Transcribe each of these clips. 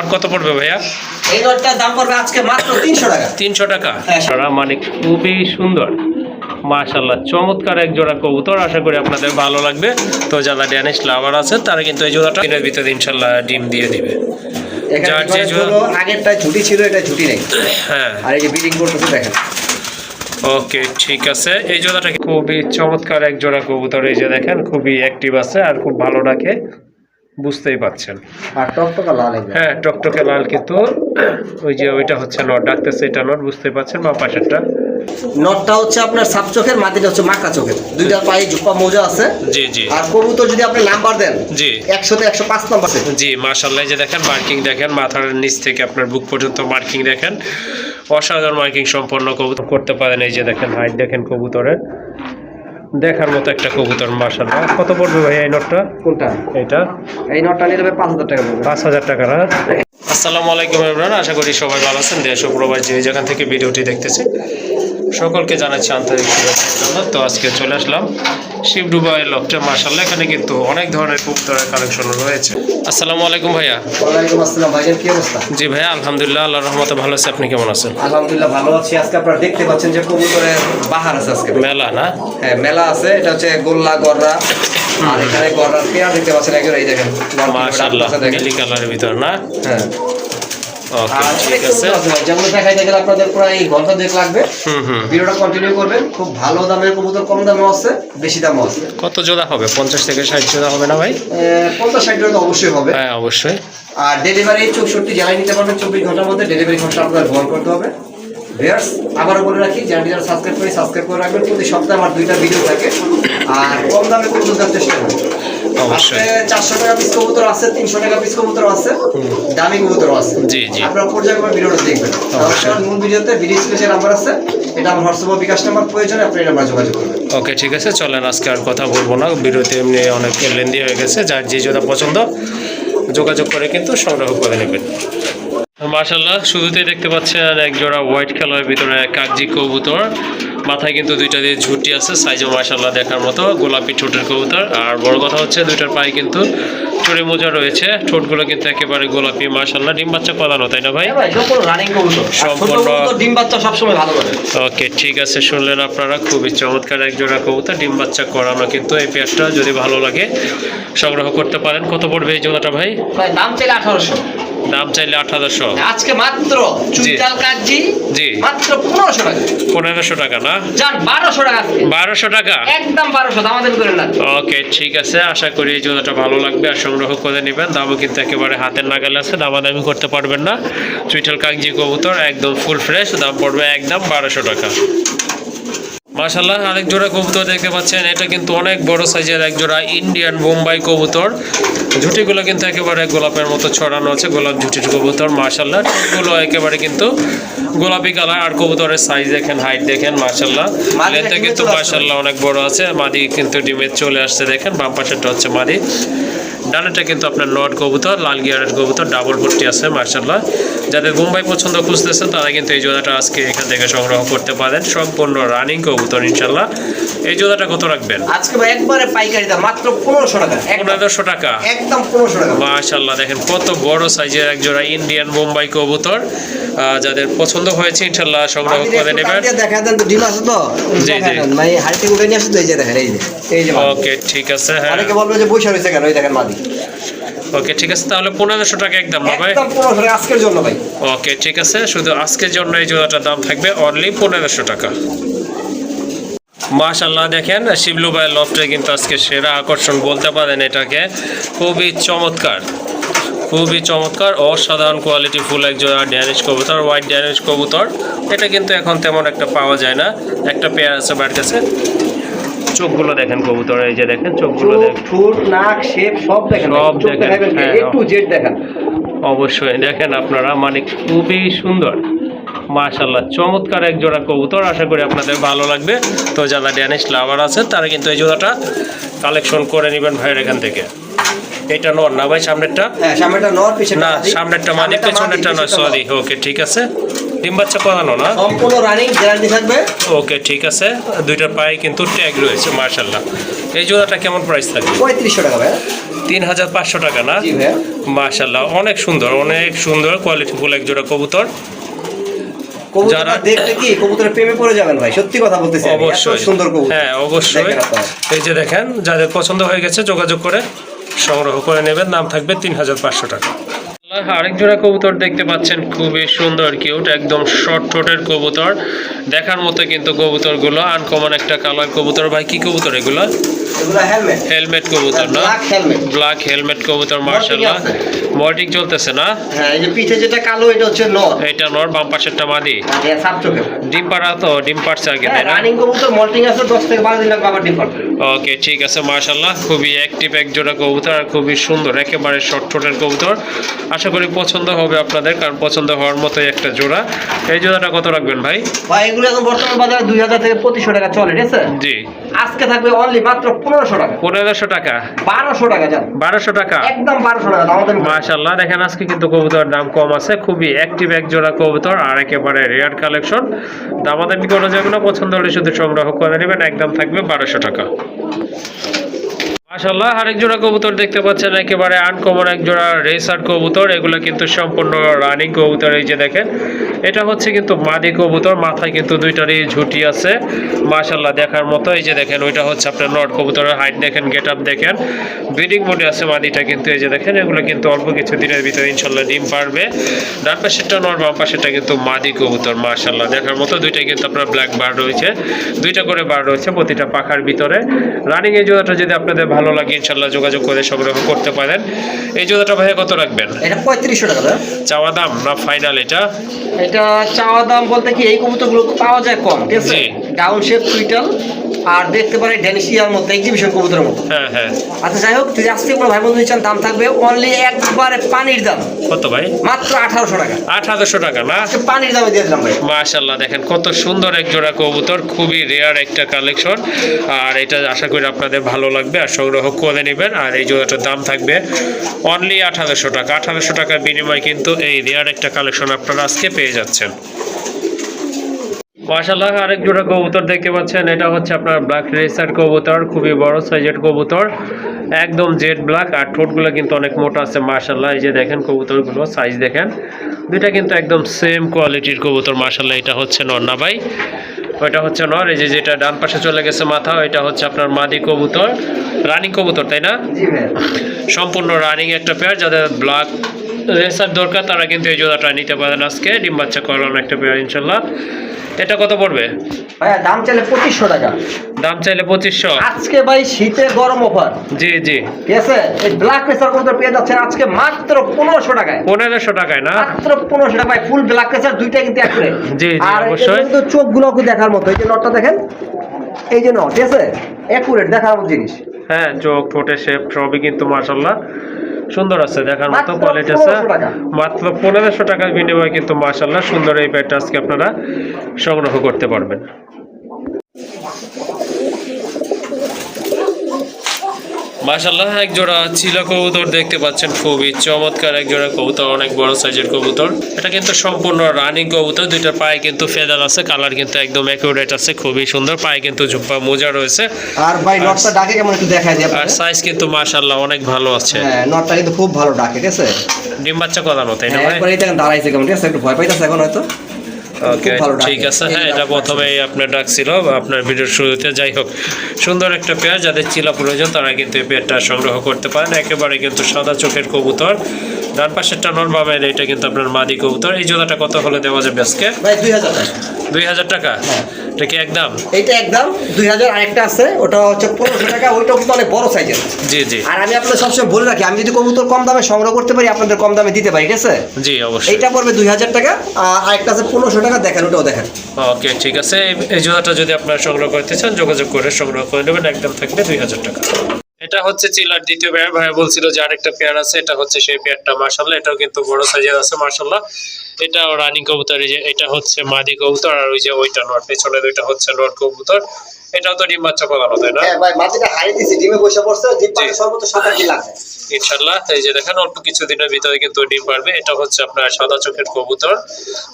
নর কত পড়বে ভাইয়া? এই নরটার দাম পড়বে আজকে মাত্র 300 টাকা। 300 টাকা। হ্যাঁ। মানে খুবই সুন্দর, মাশাআল্লাহ, চমৎকার এক জোড়া কবুতর। আশা করি আপনাদের ভালো লাগবে। তো যারা ড্যানিশ লাভার আছে তারা কিন্তু এই জোড়াটা দিনের ভিতরে ইনশাআল্লাহ ডিম দিয়ে দিবে। যার যে জোড়া আগেরটা ঝুটি ছিল, এটা ঝুটি নেই। হ্যাঁ, আর এই যে বিডিং করতেছে দেখেন। ওকে, ঠিক আছে। এই জোড়াটা খুবই চমৎকার এক জোড়া কবুতর। এই যে দেখেন, খুবই অ্যাক্টিভ আছে আর খুব ভালো ডাকে, বুঝতেই পাচ্ছেন। আর টকটকা লাল। হ্যাঁ, টকটকে লাল, কিন্তু ওই যে ওইটা হচ্ছে নট, ডাকতেছে এটা নট, বুঝতে পাচ্ছেন। বা পাশেরটা নটটা হচ্ছে আপনার সাপ চোখের, মাটিটা হচ্ছে মাকা চোখের। দুইটা পায়ে জুপা মোজা আছে। জি জি। আর কবুতর যদি আপনি নাম্বার দেন, জি, 100 তে 105 নাম্বার আছে। জি, মাশাআল্লাহ। যে দেখেন মার্কিং দেখেন, মাথার নিচ থেকে আপনার বুক পর্যন্ত মার্কিং দেখেন, অসাধারণ মার্কিং সম্পন্ন কবুতর করতে পারেন। এই যে দেখেন হাইট দেখেন কবুতরের, দেখার মতো একটা কবুতর মাশাআল্লাহ। কত পড়বে ভাই এই নটটা? কোনটা? এটা। এই নটটা নিলে 5000 টাকা পড়বে। 5000 টাকা না? আসসালামু আলাইকুম এভরিওয়ান, আশা করি সবাই ভালো আছেন। দেশ ও প্রবাসী যেখান থেকে ভিডিওটি দেখতেছেন সকলকে জানাচ্ছি আন্তরিক শুভেচ্ছা। তো আজকে চলে আসলাম শিব দুবাই লফটে। মাশাআল্লাহ, এখানে কিন্তু অনেক ধরনের কবুতরের কালেকশন রয়েছে। আসসালামু আলাইকুম ভাইয়া। ওয়ালাইকুম আসসালাম ভাইজান, কি অবস্থা? জি ভাইয়া, আলহামদুলিল্লাহ, আল্লাহর রহমতে ভালো আছি। আপনি কেমন আছেন? আলহামদুলিল্লাহ ভালো আছি। আজকে আপনারা দেখতে পাচ্ছেন যে কবুতরের বাহার আছে আজকে। মেলা না? হ্যাঁ, মেলা আছে। এটা হচ্ছে গোল্লা গররা। আর এখানে গররার পেয়ার দেখতে পাচ্ছেন, একজন এই দেখেন মাশাআল্লাহ, নীল কালারের ভিতর না? হ্যাঁ। ওকে, ঠিক আছে। যেমন দেখাই দেখেন, আপনাদের পুরো এই ঘন্টা দেখ লাগবে। ভিডিওটা কন্টিনিউ করবেন। খুব ভালো দামের কবুতর, কম দামেও আছে, বেশি দামও আছে। কত জোড়া হবে? 50 থেকে 60 জোড়া হবে না ভাই? 50-60 টাকা অবশ্যই হবে। হ্যাঁ, অবশ্যই। আর ডেলিভারি 64 জেলায় নিতে পারবেন 24 ঘন্টার মধ্যে। ডেলিভারি খরচা আপনার বহন করতে হবে। ভিউয়ার্স, আবারও বলে রাখি, যারা সাবস্ক্রাইব করে রাখবেন। প্রতি সপ্তাহে আমার 2টা ভিডিও থাকে। আর কম দামে কবুতর দেওয়ার চেষ্টা করবেন। অবশ্যই। 400 টাকা পিস কবুতর আছে, 300 টাকা পিস কবুতর আছে, দামি কবুতর আছে। জি জি। আপনারা পর্যায়ক্রমে ভিডিওটা দেখবেন। আমার মূল ভিডিওতে ভিডিও স্পেশাল নাম্বার আছে, এটা আমার হোয়াটসঅ্যাপ বিকাশ নাম্বার। প্রয়োজনে আপনি এই নাম্বারে যোগাযোগ করবেন। ওকে, ঠিক আছে। চলেন, আজকে আর কথা বলবো না, ভিডিওতে এমনি অনেক লেন্দি হয়ে গেছে। যার যে জোড়া পছন্দ যোগাযোগ করে কিন্তু সংগ্রহ করে নেবেন। মাশাআল্লাহ, শুরুতেই দেখতে পাচ্ছেন এক জোড়া হোয়াইট কালারের ভিতরে কাগজি কবুতর। মাথায় কিন্তু দুইটা দিয়ে ঝুটি আছে, সাইজও মাশাআল্লাহ দেখার মতো, গোলাপি ঠোঁটের কবুতর। আর বড় কথা হচ্ছে দুইটার পায়ে কিন্তু চুড়ি মোজা রয়েছে, ঠোঁটগুলো কিন্তু একেবারে গোলাপি। মাশাআল্লাহ, ডিম বাচ্চা করানো, তাই না ভাই? সম্পূর্ণ ডিম বাচ্চা সবসময় ভালো করে। ওকে, ঠিক আছে। শুনলেন আপনারা, খুবই চমৎকার এক জোড়া কবুতর, ডিম বাচ্চা করানো। কিন্তু এই পেয়ারটা যদি ভালো লাগে সংগ্রহ করতে পারেন। কত পড়বে এই জোড়াটা ভাই? দাম চাইলে 1800। দাম চাইলে 1800। আজকে মাত্র চুইটাল কাজি। জি, মাত্র 1500 টাকা। 1500 টাকা না? জান 1200 টাকা। 1200 টাকা একদম 1200, দামাদামি করেন না। ওকে, ঠিক আছে। আশা করি এই জোড়াটা ভালো লাগবে আর সংগ্রহ করে নেবেন। দামও কিন্তু একেবারে হাতের নাগালে আছে, দামাদামি করতে পারবেন না। চুইটাল কাগজি কবুতর একদম ফুল ফ্রেশ, দাম পড়বে একদম 1200 টাকা। মাশাআল্লাহ, আরেক জোড়া কবুতর দেখতে পাচ্ছেন। এটা কিন্তু অনেক বড় সাইজের এক জোড়া ইন্ডিয়ান বোম্বাই কবুতর। ঝুটিগুলো কিন্তু একেবারে গোলাপের মতো ছড়ানো আছে, গোলাপ ঝুটির কবুতর। মাশাআল্লাহ, ঠোঁটগুলো একেবারে কিন্তু গোলাপি কালার। আর কবুতরের সাইজ দেখেন, হাইট দেখেন, মাশাআল্লাহ, লেন্থটা কিন্তু মাশাআল্লাহ অনেক বড় আছে। মাদি কিন্তু ডিমে চলে আসছে, দেখেন বাম পাশেরটা হচ্ছে মাদি, ডানেরটা কিন্তু আপনার নট কবুতর, লাল গিয়ারের কবুতর, ডাবল পট্টি আছে। মাশাআল্লাহ, যাদের বোম্বাই পছন্দ খুঁজতেছেন তারা কিন্তু এই জোড়াটা আজকে এখান থেকে সংগ্রহ করতে পারেন। সম্পূর্ণ রানিং কবুতর ইনশাআল্লাহ। এই জোড়াটা কত রাখবেন? আজকে ভাই একবারে পাইকারি দাম, মাত্র 1500 টাকা। 1500 টাকা। একদম 1500 টাকা। মাশাআল্লাহ, দেখেন কত বড় সাইজের এক জোড়া ইন্ডিয়ান বোম্বাই কবুতর। যাদের পছন্দ হয়েছে ইনশাআল্লাহ সংগ্রহ করে নেবেন। দেখা দেন তো, ডিম আছে তো? জি জি। ভাই হাড়ি উঠে নিয়ে আসে তো, এই যে দেখেন, এই যে ওকে, ঠিক আছে। হ্যাঁ, অনেকে বলবে যে বৈশা রয়েছে কেন, এই দেখেন মাদি। ওকে, ঠিক আছে। তাহলে 1500 টাকা একদম না ভাই? একদম 1500 টাকা আজকের জন্য ভাই। ওকে, ঠিক আছে। শুধু আজকের জন্য এই জোড়াটার দাম থাকবে অনলি 1500 টাকা। মাশাআল্লাহ, দেখেন শিবলু ভাই লফটে কিন্তু আজকে সেরা আকর্ষণ বলতে পারেন এটাকে। খুবই চমৎকার, খুবই চমৎকার, অসাধারণ কোয়ালিটি ফুল এক জোড়া ড্যানিশ কবুতর, হোয়াইট ড্যানিশ কবুতর। এটা কিন্তু এখন তেমন একটা পাওয়া যায় না। একটা পেয়ার আছে বাড়ির কাছে। চোখগুলো দেখেন কবুতর, এই যে দেখেন চোখগুলো দেখেন, ঠোঁট, নাক, শেপ সব দেখেন, সব দেখেন। হ্যাঁ, A to Z দেখেন। অবশ্যই দেখেন আপনারা, মানে খুবই সুন্দর। মাশাআল্লাহ, চমৎকার এক জোড়া কবুতর। আশা করি আপনাদের ভালো লাগবে। তো যারা ড্যানিশ লাভার আছে তারা কিন্তু এই জোড়াটা কালেকশন করে নেবেন ভাইয়ের এখান থেকে। এটা নর না ভাই? সামনেরটা? হ্যাঁ, সামনেরটা নর, পিছনেরটা না, মাদি। সামনেরটা মাদি, পেছনেরটা নয়, সরি। ওকে, ঠিক আছে। ডিম বাচ্চা করানো না? সম্পূর্ণ রানিং, গ্যারান্টি থাকবে। ওকে, ঠিক আছে। দুইটার পায়ে কিন্তু ট্যাগ রয়েছে। মাশাআল্লাহ, এই জোড়াটা কেমন প্রাইস থাকবে? 3500 টাকা ভাই। 3500 টাকা না? জি ভাইয়া। মাশাআল্লাহ, অনেক সুন্দর কোয়ালিটিফুল এক জোড়া কবুতর। কবুতরটা যারা দেখলে কি কবুতরের প্রেমে পড়ে যাবেন ভাই, সত্যি কথা বলতেছি আমি, এত অবশ্যই সুন্দর কবুতর। হ্যাঁ অবশ্যই। দেখেন আপনারা। এই যে দেখেন, যাদের পছন্দ হয়ে গেছে যোগাযোগ করে সংগ্রহ করে নেবেন, দাম থাকবে 3500 টাকা। আরেক জোড়া কবুতর দেখতে পাচ্ছেন, খুবই সুন্দর কিউট, একদম শর্ট ঠোঁটের কবুতর, দেখার মতো কিন্তু কবুতরগুলো আনকমন একটা কালার কবুতর। ভাই কি কবুতর এগুলো? এগুলো হেলমেট। হেলমেট কবুতর না? Black helmet. ব্ল্যাক হেলমেট কবুতর, মাশাআল্লাহ। মর্টিং চলতেছে না? হ্যাঁ, এই যে পিঠে যেটা কালো এটা হচ্ছে নর। এটা নর, বাম পাশেরটা মাদি। আর এটা সাপ চোখের। ডিম পাড়া তো, ডিম পাড়ছে আগে তাই না? রানিং কবুতর, মল্টিং আছে 10 থেকে 12 দিন লাগবে আবার ডিম পাড়তে। ওকে ঠিক আছে, মাশাআল্লাহ, খুবই অ্যাক্টিভ এক জোড়া কবুতর আর খুবই সুন্দর, একেবারে শর্ট ঠোঁটের কবুতর। আশা করি পছন্দ হবে আপনাদের, কারণ পছন্দ হওয়ার মতোই একটা জোড়া। এই জোড়াটা কত রাখবেন ভাই? ভাই এগুলো এখন বর্তমান বাজারে 2000 থেকে 2500 টাকা চলে, ঠিক আছে? জি। আজকে থাকবে অনলি মাত্র 1500 টাকা। 1500 টাকা? 1200 টাকা জান। 1200 টাকা? একদম 1200 টাকা দাম দেন। মাশাআল্লাহ, দেখেন আজকে কিন্তু কবুতরের দাম কম আছে, খুবই অ্যাক্টিভ এক জোড়া কবুতর আর একেবারে রেয়ার কালেকশন। দামাদামি করা যাবে না, পছন্দ হলে শুধু সংগ্রহ করে নেবেন, একদম থাকবে 1200 টাকা। মাশাআল্লাহ, আরেক জোড়া কবুতর দেখতে পাচ্ছেন, একেবারে আনকমন এক জোড়া রেসার কবুতর। এগুলো কিন্তু সম্পূর্ণ রানিং কবুতর। এই যে দেখেন, এটা হচ্ছে কিন্তু মাদি কবুতর, মাথায় কিন্তু দুইটারই ঝুঁটি আছে, মাশাআল্লাহ দেখার মতো। এই যে দেখেন, ওইটা হচ্ছে আপনার নট কবুতরের হাইট দেখেন, গেট আপ দেখেন, ব্রিডিং মোডে আছে মাদিটা কিন্তু। এই যে দেখেন, এগুলো কিন্তু অল্প কিছু দিনের ভিতরে ইনশাল্লাহ ডিম পারবে। ডান পাশেরটা নট, বাম পাশেরটা কিন্তু মাদি কবুতর, মাশাআল্লাহ দেখার মতো। দুইটাই কিন্তু আপনার ব্ল্যাক বার রয়েছে, দুইটা করে বার রয়েছে প্রতিটা পাখার ভিতরে। রানিং এই জোড়াটা যদি আপনাদের ভালো লাগে ইনশাল্লাহ যোগাযোগ করে সংগ্রহ করতে পারেন। এই জোড়াটা ভাইয়া কত রাখবেন? এটা 3500 টাকা দাদা। চাওয়া দাম না ফাইনাল এটা? এটা চাওয়া দাম বলতে কি এই কবুতরগুলো পাওয়া যায় কম, ঠিক আছে? জি। ডাউন শেপ সুইটাল আর দেখতে পারে ডেনিশিয়ার মতো, এক্সিবিশন কবুতরের মতো। হ্যাঁ হ্যাঁ। আচ্ছা যাই হোক, যদি আজকে কোনো ভাই বন্ধু চান, দাম থাকবে অনলি একবারে পানির দাম। কত ভাই? মাত্র 1800 টাকা। 1800 টাকা না? আজকে পানির দামে দিয়ে দিলাম ভাই। মাশাআল্লাহ, দেখেন কত সুন্দর এক জোড়া কবুতর, খুবই রেয়ার একটা কালেকশন। আর এটা আশা করি আপনাদের ভালো লাগবে আর সংগ্রহ করে নেবেন। আর এই জোড়াটার দাম থাকবে অনলি 1800 টাকা। 1800 টাকার বিনিময়ে কিন্তু এই রেয়ার একটা কালেকশন আপনারা আজকে পেয়ে যাচ্ছেন। মাশাআল্লাহ, আরেক জোড়া কবুতর দেখতে পাচ্ছেন, এটা হচ্ছে আপনার ব্ল্যাক রেসার কবুতর, খুবই বড় সাইজের কবুতর, একদম জেড ব্ল্যাক আর ঠোঁটগুলো কিন্তু অনেক মোটা আছে মাশাআল্লাহ। এই যে দেখেন কবুতরগুলো সাইজ দেখেন, দুইটা কিন্তু একদম সেম কোয়ালিটির কবুতর মাশাআল্লাহ। এটা হচ্ছে নর না ভাই? ওইটা হচ্ছে নর। এই যে যেটা ডান পাশে চলে গেছে মাথা, ওইটা হচ্ছে আপনার মাদি কবুতর, রানিং কবুতর তাই না? জি ভাই। সম্পূর্ণ রানিং একটা পেয়ার। যাদের ব্ল্যাক রেসার দরকার তারা কিন্তু এই জোড়াটা নিতে পারেন আজকে, ডিম বাচ্চা করানো একটা পেয়ার ইনশাল্লাহ। এটা কত পড়বে ভাইয়া? দাম চাইলে 2500 টাকা। দাম চাইলে 2500? আজকে ভাই শীতে গরম অফার। জি জি। ঠিক আছে, এই ব্ল্যাক রেসার কবুতর পেয়ে যাচ্ছেন আজকে মাত্র 1500 টাকায়। 1500 টাকায় না? মাত্র 1500 টাকা ভাই, ফুল ব্ল্যাক রেসার, দুইটা কিন্তু একরে। জি জি আর অবশ্যই। কিন্তু চোখগুলো দেখার মতো, এই যে নটটা দেখেন, এই যে নট, ঠিক আছে, একুরেট দেখার মতো জিনিস। হ্যাঁ, চোখ ঠোঁটের শেপ সবই কিন্তু মাশাআল্লাহ সুন্দর আছে, দেখার মতো মাত্র কোয়ালিটি আছে। 1500 টাকা। মাত্র 1500 টাকার বিনিময়ে কিন্তু মাশাআল্লাহ সুন্দর এই পেয়ারটা আজকে আপনারা সংগ্রহ করতে পারবেন। মাশাআল্লাহ, এক জোড়া চিলা কবুতর দেখতে পাচ্ছেন, খুবই চমৎকার এক জোড়া কবুতর, অনেক বড় সাইজের কবুতর। এটা কিন্তু সম্পূর্ণ রানিং কবুতর, দুইটার পায়ে কিন্তু ফেদার আছে, কালার কিন্তু একদম অ্যাকুরেট আছে, খুবই সুন্দর। পায়ে কিন্তু ঝুপ্পা মোজা রয়েছে। আর ভাই নটটা ডাকে কেমন একটু দেখাই দিই আর আপনাদের। সাইজ কিন্তু মাশাআল্লাহ অনেক ভালো আছে। হ্যাঁ, নটটা কিন্তু খুব ভালো ডাকে, ঠিক আছে? ডিম বাচ্চা করানো তাই না ভাই? একবার এই দেখেন দাঁড়াইছে কেমন, ঠিক আছে? একটু ভয় পাইতেছে এখন হয়তো। ওকে খুব ভালো ডাকে। ঠিক আছে। হ্যাঁ, এটা প্রথমেই আপনার ডাক ছিল আপনার ভিডিওর শুরুতে। যাই হোক, সুন্দর একটা পেয়ার, যাদের চিলা প্রয়োজন তারা কিন্তু এই পেয়ারটা সংগ্রহ করতে পারেন। একেবারে কিন্তু সাদা চোখের কবুতর, ডান পাশেরটা নর, বামের এটা কিন্তু আপনার মাদি কবুতর। এই জোড়াটা কত হলে দেওয়া যাবে আজকে? ভাই 2000 টাকা। 2000 টাকা? হ্যাঁ। এটা কি একদম? এইটা একদম 2000। আরেকটা আছে, ওটা হচ্ছে 1500 টাকা, ওইটা কিন্তু অনেক বড় সাইজের। জি জি। আর আমি আপনাদের সবসময় বলে রাখি, আমি যদি কবুতর কম দামে সংগ্রহ করতে পারি, আপনাদের কম দামে দিতে পারি, ঠিক আছে? জি অবশ্যই। এইটা পড়বে 2000 টাকা, আর আরেকটা আছে 1500 টাকা। দেখেন, ওটাও দেখেন। ওকে ঠিক আছে। এই জোড়াটা যদি আপনারা সংগ্রহ করতে চান যোগাযোগ করে সংগ্রহ করে নেবেন, একদম থাকবে 2000 টাকা। এটা হচ্ছে চিলার দ্বিতীয় পেয়ার। ভাই বলছিল যে আরেকটা পেয়ার আছে, এটা হচ্ছে সেই পেয়ারটা মাশাআল্লাহ। এটাও কিন্তু বড় সাইজের আছে মাশাআল্লাহ। এটাও রানিং কবুতর। এই যে এটা হচ্ছে মাদি কবুতর, আর ওই যে ওইটা নর, পেছনে দুইটা হচ্ছে নর কবুতর। এটাও তো ডিম বাচ্চা করানো, তাই না? হ্যাঁ ভাই, মাটিটা হারিয়ে দিয়েছি, ডিমে বসে পড়ছে, ডিম পাড়তে সর্বোচ্চ 7-8 দিন লাগবে ইনশাল্লাহ। এই যে দেখেন অল্প কিছু দিনের ভিতরে কিন্তু ডিম পারবে। এটা হচ্ছে আপনার সাদা চোখের কবুতর,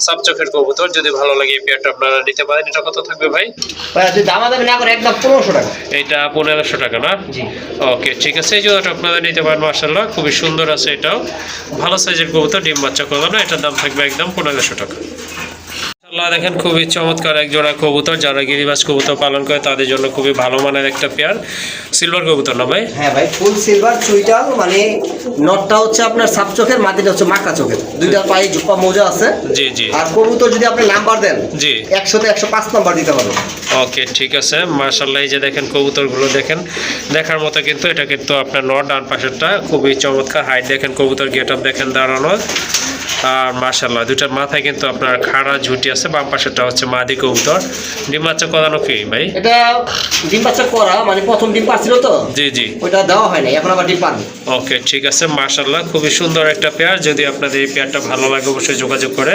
সাব চোখের কবুতর। যদি ভালো লাগে এই পেয়ারটা আপনারা নিতে পারেন। এটা কত থাকবে ভাই? ভাই যদি দামাদামি না করে একদম 1500 টাকা। এটা 1500 টাকা না? জি। ওকে ঠিক আছে, এই জোড়াটা আপনারা নিতে পারেন। মাশাআল্লাহ খুবই সুন্দর আছে, এটাও ভালো সাইজের কবুতর, ডিম বাচ্চা করানো। এটার দাম থাকবে একদম 1500 টাকা। দেখেন খুবই চমৎকার এক জোড়া কবুতর, যারা গিরিবাজ কবুতর পালন করে তাদের জন্য খুবই ভালো মানের একটা পেয়ার। সিলভার কবুতর না ভাই? হ্যাঁ ভাই, ফুল সিলভার চুইটাল, মানে নটটা হচ্ছে আপনার সাপ চোখের, মাটিটা হচ্ছে মাকড়া চোখের, দুইটা পায়ে জুপা মোজা আছে। জি জি। আর কবুতর যদি আপনি নাম্বার দেন, জি 100-তে 105 নাম্বার দিতে পারবো। ওকে ঠিক আছে, মাশাআল্লাহ। এই যে দেখেন কবুতরগুলো দেখেন, দেখার মতো কিন্তু। এটা কিন্তু আপনার নট, ডান পাশেরটা খুবই চমৎকার। হাইট দেখেন, কবুতর গেটআপ দেখেন দাঁড়ানো। আর মাশাআল্লাহ দুইটার মাথায় কিন্তু আপনার খাড়া ঝুটি আছে। বাম পাশেরটা হচ্ছে মাদি কবুতর। ডিম বাচ্চা করানো কি ভাই? এটা ডিম বাচ্চা করা, মানে প্রথম ডিম পাচ্ছিল তো, জি জি, ওইটা দেওয়া হয় না, এখন আবার ডিম পারবে। ওকে ঠিক আছে, মাশাআল্লাহ খুবই সুন্দর একটা পেয়ার। যদি আপনাদের এই পেয়ারটা ভালো লাগে অবশ্যই যোগাযোগ করে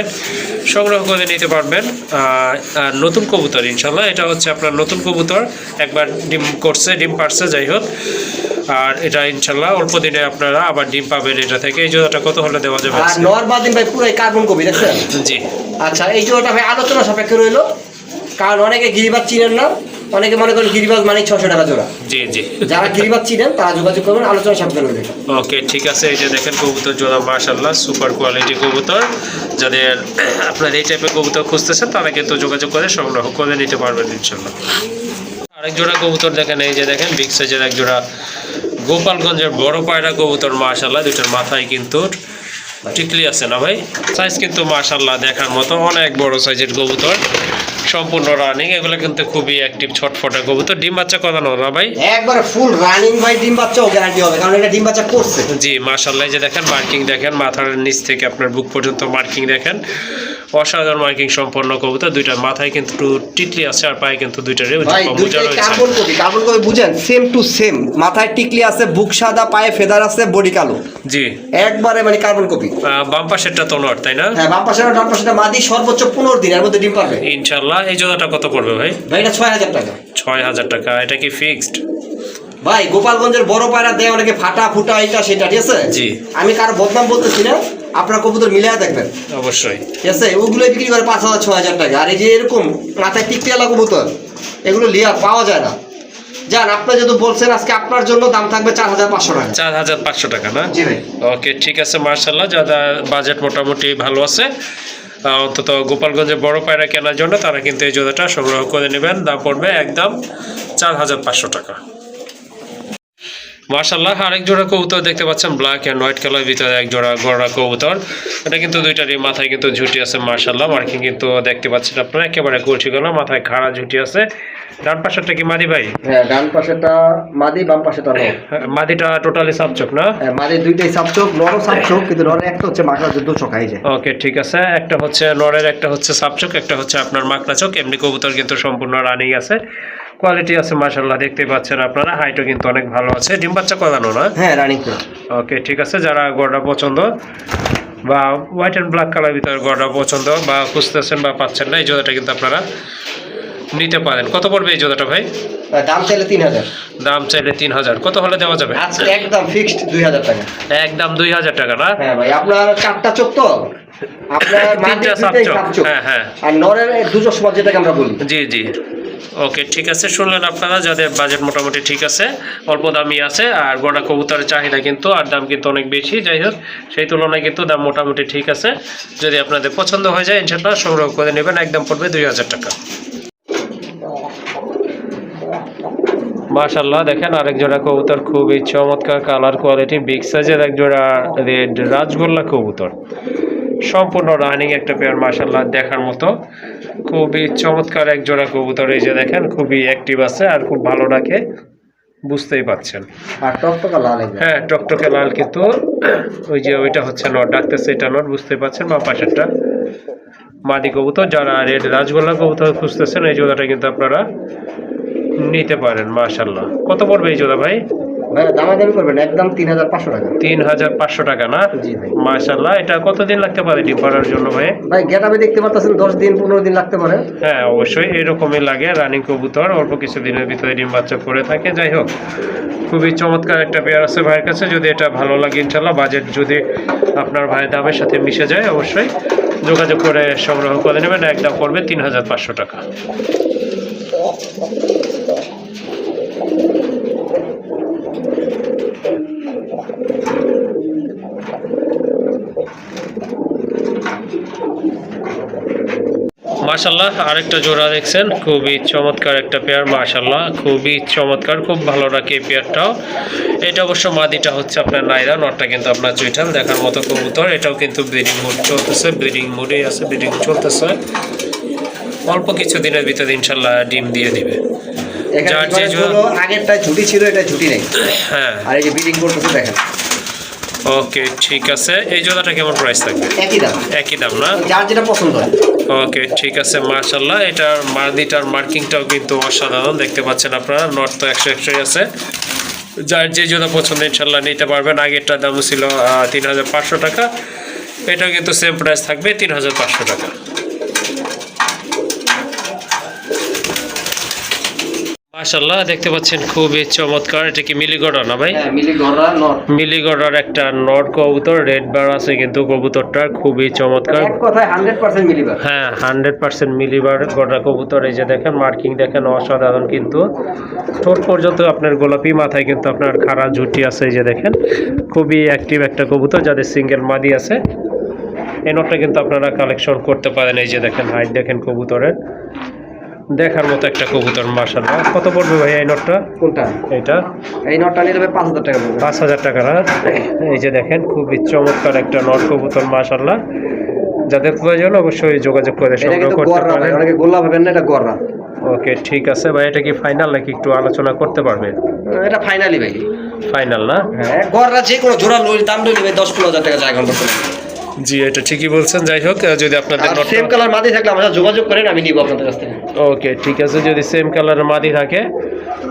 সংগ্রহ করে নিতে পারবেন। আর নতুন কবুতর ইনশাআল্লাহ, এটা হচ্ছে আপনার নতুন কবুতর, একবার ডিম করছে, ডিম পারছে, যাই হোক। আর এটা ইনশাআল্লাহ অল্প দিনে আপনারা আবার ডিম পাবেন এটা থেকে। এই জোড়াটা কত হলে দেওয়া যাবে? আর নরমাদিন ভাই পুরো কার্বন কপি, দেখছেন? জি। আচ্ছা, এই জোড়াটা ভাই আলোচনা সাপেক্ষে রইলো, কারণ অনেকে গিরিবাজ চিনেন না, অনেকে মনে করেন গিরিবাজ মানে 600 টাকা জোড়া। জি জি, যারা গিরিবাজ চিনেন তারা যোগাযোগ করবেন, আলোচনা সাপেক্ষে রইলো। ওকে ঠিক আছে। এই যে দেখেন কবুতর জোড়া মাশাআল্লাহ সুপার কোয়ালিটি কবুতর। যাদের আপনার এই টাইপের কবুতর খুঁজতেছেন তারা কিন্তু যোগাযোগ করে সংগ্রহ করে নিতে পারবেন ইনশাআল্লাহ। আরেক জোড়া কবুতর দেখেন, এই যে দেখেন বিগ সাইজের এক জোড়া গোপালগঞ্জের বড় পায়রা কবুতর। মাশাআল্লাহ দুইটার মাথায় কিন্তু টিকলি আছে না ভাই? সাইজ কিন্তু মাশাআল্লাহ দেখার মতো, অনেক বড় সাইজের কবুতর, সম্পূর্ণ রানিং। এগুলো কিন্তু খুবই অ্যাক্টিভ ছটফটে কবুতর। ডিম বাচ্চা করানো না ভাই? একবারে ফুল রানিং ভাই, ডিম বাচ্চাও গ্যারান্টি হবে, কারণ এটা ডিম বাচ্চা করছে। জি মাশাআল্লাহ। এই যে দেখেন মার্কিং দেখেন, মাথার নিচ থেকে আপনার বুক পর্যন্ত মার্কিং দেখেন, অসাধারণ মার্কিং সম্পন্ন কবুতর। দুইটার মাথায় কিন্তু টিকলি আছে, আর পায়ে কিন্তু দুইটারে মোজা রয়েছে। কার্বন কপি, কার্বন কপি বুঝেন, সেম টু সেম। মাথায় টিকলি আছে, বুক সাদা, পায়ে ফেদার আছে, বডি কালো। জি একবারে মানে কার্বন কপি। বাম পাশেরটা তো নট, তাই না? হ্যাঁ, বাম পাশে ডান পাশেটা মাদি, সর্বোচ্চ 15 দিনের মধ্যে ডিম পারবে ইনশাআল্লাহ। এই জোড়াটা কত পড়বে ভাই? ভাই এটা 6000 টাকা। 6000 টাকা। এটা কি ফিক্সড? ভাই গোপালগঞ্জের বড় পায়রা দেয় অনেকে ফাটা ফুটা এটা সেটা, ঠিক আছে? জি। আমি কারো বদনাম বলতেছি না, আপনার কবুতর মিলিয়ে দেখবেন, অবশ্যই। ঠিক আছে? ওগুলো বিক্রি করে 5000-6000 টাকা। আর এই যে এরকম মাথায় টিকতে এলা কবুতর, এগুলো লিয়া পাওয়া যায় না। জান, আপনি যেহেতু বলছেন, আজকে আপনার জন্য দাম থাকবে 4500 টাকা। 4500 টাকা না? জি ভাই। ওকে ঠিক আছে, মার্শাল্লাহ। যারা বাজেট মোটামুটি ভালো আছে, অন্তত গোপালগঞ্জে বড় পায়রা কেনার জন্য, তারা কিন্তু এই জোড়াটা সংগ্রহ করে নেবেন। দাম পড়বে একদম 4500 টাকা। মাশাআল্লাহ আরেক জোড়া কবুতর দেখতে পাচ্ছেন, ব্ল্যাক এন্ড হোয়াইট কালার ভিতরে এক জোড়া গড়া কবুতর। এটা কিন্তু দুইটারই মাথায় কিন্তু ঝুটি আছে মাশাআল্লাহ। মার্কিং কিন্তু দেখতে পাচ্ছেন আপনারা, একেবারে কলসি গলা, মাথায় খাড়া ঝুটি আছে। ডান পাশেরটা কি মাদি ভাই? হ্যাঁ, ডান পাশেটা মাদি, বাম পাশেটা নর। মাদিটা টোটালি সাপচোক না? হ্যাঁ, মাদি দুইটাই সাপচোক, নরও সাপচোক, কিন্তু নরের একটা হচ্ছে মাকড়া যুদ্ধ চোখাই যায়। ওকে ঠিক আছে, একটা হচ্ছে নরের, একটা হচ্ছে সাপচোক, একটা হচ্ছে আপনার মাকড়া চোখ। এমনি কবুতর কিন্তু সম্পূর্ণ রানিং আছে, কোয়ালিটি আছে মাশাআল্লাহ, দেখতে পাচ্ছেন আপনারা। হাইটও কিন্তু অনেক ভালো আছে। ডিম বাচ্চা করানো না? হ্যাঁ, রানিং পুরো। ওকে ঠিক আছে, যারা গড়া পছন্দ বা হোয়াইট অ্যান্ড ব্ল্যাক কালার ভিতরে গড়া পছন্দ বা খুঁজতেছেন বা পাচ্ছেন না, এই জোড়াটা কিন্তু আপনারা নিতে পারেন। কত পড়বে এই জোড়াটা ভাই? দাম চাইলে 3000। দাম চাইলে 3000। কত হলে দেওয়া যাবে? আজকে একদম ফিক্সড 2000 টাকা। একদম 2000 টাকা না? হ্যাঁ ভাই, আপনার চারটা চোখ তো, আপনার মাদি দুইটাই সাপচোক। হ্যাঁ হ্যাঁ। আর নরের দুটো সমান, যেটাকে আমরা বলি। জি জি। ওকে ঠিক আছে, শুনলেন আপনারা, যাদের বাজেট মোটামুটি ঠিক আছে, অল্প দামি আছে, আর গোড়া কবুতরের চাহিদা কিন্তু আর দাম কিন্তু অনেক বেশি। যাই হোক, সেই তুলনায় কিন্তু দাম মোটামুটি ঠিক আছে। যদি আপনাদের পছন্দ হয়ে যায় ইনশাআল্লাহ সংগ্রহ করে নেবেন। একদম পড়বে 2000 টাকা। মাশাআল্লাহ দেখেন আরেক জোড়া কবুতর, খুবই চমৎকার কালার কোয়ালিটি, বিগ সাইজের এক জোড়া রেড রাজগোল্লা কবুতর। সম্পূর্ণ রানিং একটা পেয়ার মাশাআল্লাহ, দেখার মতো খুবই চমৎকার এক জোড়া কবুতর। এই যে দেখেন খুবই অ্যাক্টিভ আছে আর খুব ভালো ডাকে, বুঝতেই পাচ্ছেন। আর টকটকা লাল। হ্যাঁ টকটকে লাল, কিন্তু ওই যে ওইটা হচ্ছে নট, ডাকতেছে এটা নট, বুঝতেই পাচ্ছেন। বা পাশেরটা মাদি কবুতর। যারা রেড রাজগোল্লা কবুতর খুঁজতেছেন, এই জোড়াটা কিন্তু আপনারা নিতে পারেন মাশাআল্লাহ। কত পড়বে এই জোড়া ভাই? ভাই দামাদামি করবেন একদম 3500 টাকা। 3500 টাকা না? জি ভাই। মাশাআল্লাহ, এটা কতদিন লাগতে পারে ডিম পাড়ার জন্য ভাই? ভাই গেটাবে দেখতে পাচ্ছেন 10 দিন 15 দিন লাগতে পারে। হ্যাঁ অবশ্যই এরকমই লাগে, রানিং কবুতর অল্প কিছু দিনের ভিতরে ডিম বাচ্চা করে থাকে। যাই হোক, খুবই চমৎকার একটা পেয়ার আছে ভাইয়ের কাছে। যদি এটা ভালো লাগে ইনশাল্লাহ, বাজেট যদি আপনার ভাইয়ের দামের সাথে মিশে যায়, অবশ্যই যোগাযোগ করে সংগ্রহ করে নেবেন। একদম পড়বে 3500 টাকা। মাশাআল্লাহ, আরেকটা জোড়া দেখছেন, খুবই চমৎকার একটা পেয়ার। মাশাআল্লাহ, খুবই চমৎকার, খুব ভালো রাখে এই পেয়ারটাও। এটা অবশ্য মাদিটা হচ্ছে আপনার নাইরা, নটটা কিন্তু আপনার চুইঠাল, দেখার মতো কবুতর। এটাও কিন্তু ব্রিডিং মুড চলতেছে, ব্রিডিং মুডেই আছে, ব্রিডিং চলতেছে। অল্প কিছু দিনের ভিতরে ইনশাল্লাহ ডিম দিয়ে দিবে। যার যে জোড়া আগেরটা ঝুটি ছিল, এটা ঝুটি নেই। হ্যাঁ, আর এই যে ব্রিডিং করতেছে দেখেন। ওকে ঠিক আছে। এই জোড়াটা কেমন প্রাইস থাকবে? একই দাম। একই দাম না? যার যেটা পছন্দ হয়। ওকে ঠিক আছে। মাশাআল্লাহ, এটার মাদিটার মার্কিংটাও কিন্তু অসাধারণ, দেখতে পাচ্ছেন আপনারা। নট তো 100 আছে। যার যে জোড়া পছন্দ ইনশাল্লাহ নিতে পারবেন। আগেরটার দাম ছিল 3500 টাকা, এটাও কিন্তু সেম প্রাইস থাকবে 3500 টাকা। মাশাআল্লাহ, দেখতে পাচ্ছেন খুবই চমৎকার। এটা কি মিলিগড়া না ভাই? হ্যাঁ মিলিগড়া নট। মিলিগড়ার একটা নট কবুতর, রেড বার আছে কিন্তু কবুতরটার, খুবই চমৎকার। এক কথায় 100% মিলিবার। হ্যাঁ 100% মিলিবার গড়া কবুতর। এই যে দেখেন মার্কিং দেখেন, অসাধারণ কিন্তু। ঠোঁট পর্যন্ত আপনার গোলাপি, মাথায় কিন্তু আপনার খাড়া ঝুটি আছে। এই যে দেখেন, খুবই অ্যাক্টিভ একটা কবুতর, যাদের সিঙ্গেল মাদি আছে। এই নটটা কিন্তু আপনারা কালেকশন করতে পারেন। এই যে দেখেন হাইট দেখেন কবুতরের, দেখার মতো একটা কবুতর। মাশাআল্লাহ, কত পড়বে ভাই এই নটটা? কোনটা? এটা এই নটটা নিলে 5000 টাকা পড়বে। 5000 টাকা না? এই যে দেখেন, খুবই চমৎকার একটা নট কবুতর। মাশাআল্লাহ, যাদের প্রয়োজন অবশ্যই যোগাযোগ করে এটা সংগ্রহ কিন্তু করতে গররা ভাই, পারেন। অনেকে গোল্লা ভাবেন না, এটা গররা। ওকে ঠিক আছে ভাই, এটা কি ফাইনাল নাকি একটু আলোচনা করতে পারবেন? এটা ফাইনালি ভাই। ফাইনাল না? হ্যাঁ গররা যে কোনো জোড়া লই দাম লই নেবে 10-15 টাকা যায় ঘন্টা। জি এটা ঠিকই বলছেন। যাই হোক, যদি আপনাদের আর সেম কালার মাদি থাকলে আমাদের যোগাযোগ করেন, আমি নিব আপনাদের কাছ থেকে। ওকে ঠিক আছে, যদি সেম কালারের মাদি থাকে